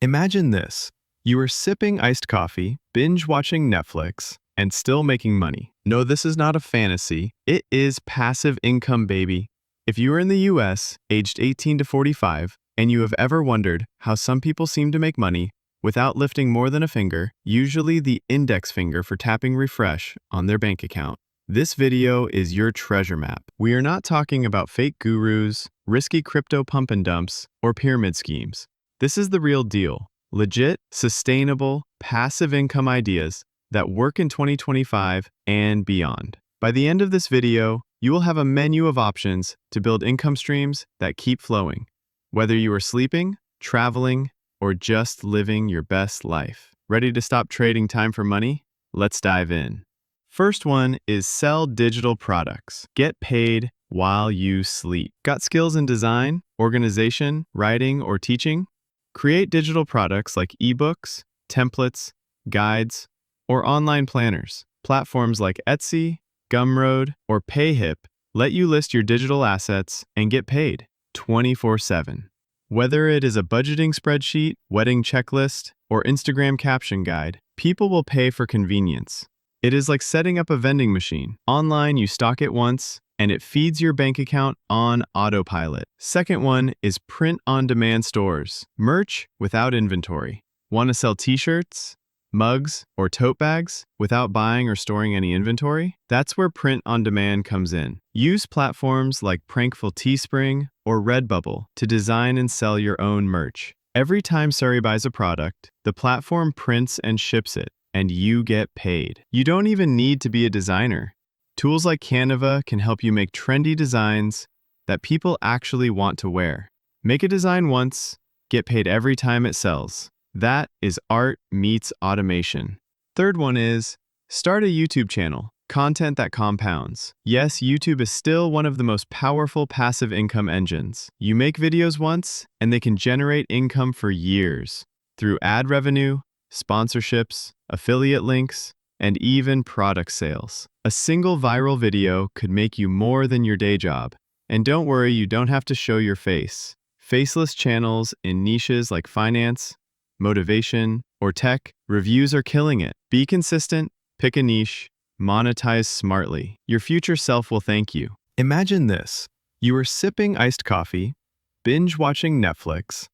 Imagine this. You are sipping iced coffee, binge watching Netflix, and still making money. No, this is not a fantasy. It is passive income, baby. If you are in the US, aged 18 to 45, and you have ever wondered how some people seem to make money without lifting more than a finger, usually the index finger for tapping refresh on their bank account, this video is your treasure map. We are not talking about fake gurus, risky crypto pump and dumps, or pyramid schemes. This is the real deal. Legit, sustainable, passive income ideas that work in 2025 and beyond. By the end of this video, you will have a menu of options to build income streams that keep flowing, whether you are sleeping, traveling, or just living your best life. Ready to stop trading time for money? Let's dive in. First one is sell digital products. Get paid while you sleep. Got skills in design, organization, writing, or teaching? Create digital products like ebooks, templates, guides, or online planners. Platforms like Etsy, Gumroad, or Payhip let you list your digital assets and get paid 24/7. Whether it is a budgeting spreadsheet, wedding checklist, or Instagram caption guide, people will pay for convenience. It is like setting up a vending machine. Online, you stock it once, and it feeds your bank account on autopilot. Second one is print-on-demand stores. Merch without inventory. Want to sell t-shirts, mugs, or tote bags without buying or storing any inventory? That's where print-on-demand comes in. Use platforms like Prankful Teespring or Redbubble to design and sell your own merch. Every time Surrey buys a product, the platform prints and ships it, and you get paid. You don't even need to be a designer. Tools like Canva can help you make trendy designs that people actually want to wear. Make a design once, get paid every time it sells. That is art meets automation. Third one is start a YouTube channel. Content that compounds. Yes, YouTube is still one of the most powerful passive income engines. You make videos once, and they can generate income for years through ad revenue, sponsorships, affiliate links, and even product sales. A single viral video could make you more than your day job. And don't worry, you don't have to show your face. Faceless channels in niches like finance, motivation, or tech, reviews are killing it. Be consistent, pick a niche, monetize smartly. Your future self will thank you. Imagine this. You are sipping iced coffee, binge watching Netflix,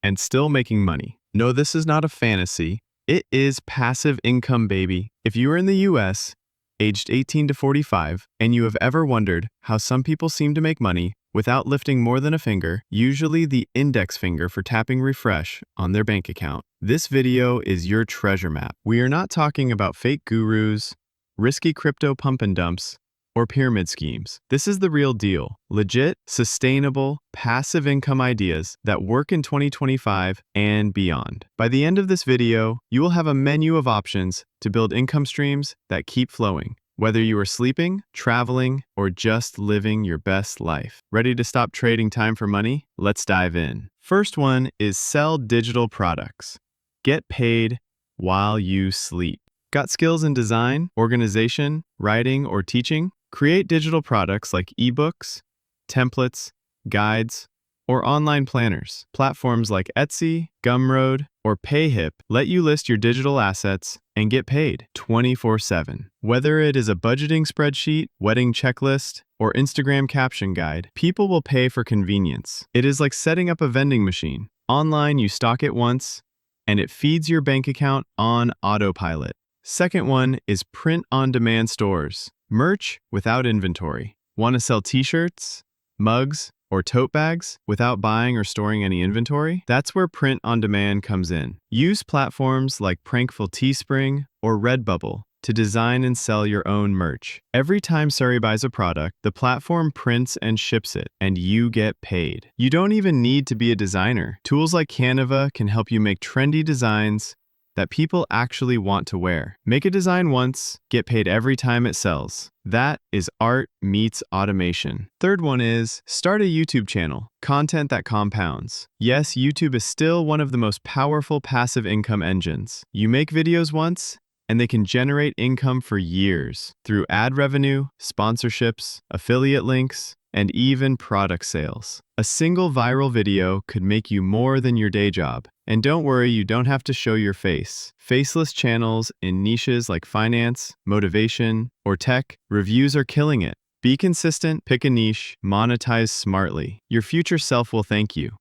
and still making money. No, this is not a fantasy. It is passive income, baby. If you are in the US, aged 18 to 45, and you have ever wondered how some people seem to make money without lifting more than a finger, usually the index finger for tapping refresh on their bank account, this video is your treasure map. We are not talking about fake gurus, risky crypto pump and dumps, or pyramid schemes. This is the real deal. Legit, sustainable, passive income ideas that work in 2025 and beyond. By the end of this video, you will have a menu of options to build income streams that keep flowing, whether you are sleeping, traveling, or just living your best life. Ready to stop trading time for money? Let's dive in. First one is sell digital products. Get paid while you sleep. Got skills in design, organization, writing, or teaching? Create digital products like ebooks, templates, guides, or online planners. Platforms like Etsy, Gumroad, or Payhip let you list your digital assets and get paid 24/7. Whether it is a budgeting spreadsheet, wedding checklist, or Instagram caption guide, people will pay for convenience. It is like setting up a vending machine. Online, you stock it once, and it feeds your bank account on autopilot. Second one is print-on-demand stores. Merch without inventory. Want to sell t-shirts, mugs, or tote bags without buying or storing any inventory? That's where print-on-demand comes in. Use platforms like Prankful Teespring or Redbubble to design and sell your own merch. Every time Surrey buys a product, the platform prints and ships it, and you get paid. You don't even need to be a designer. Tools like Canva can help you make trendy designs that people actually want to wear. Make a design once, get paid every time it sells. That is art meets automation. Third one is start a YouTube channel. Content that compounds. Yes, YouTube is still one of the most powerful passive income engines. You make videos once, and they can generate income for years through ad revenue, sponsorships, affiliate links, and even product sales. A single viral video could make you more than your day job. And don't worry, you don't have to show your face. Faceless channels in niches like finance, motivation, or tech, reviews are killing it. Be consistent, pick a niche, monetize smartly. Your future self will thank you.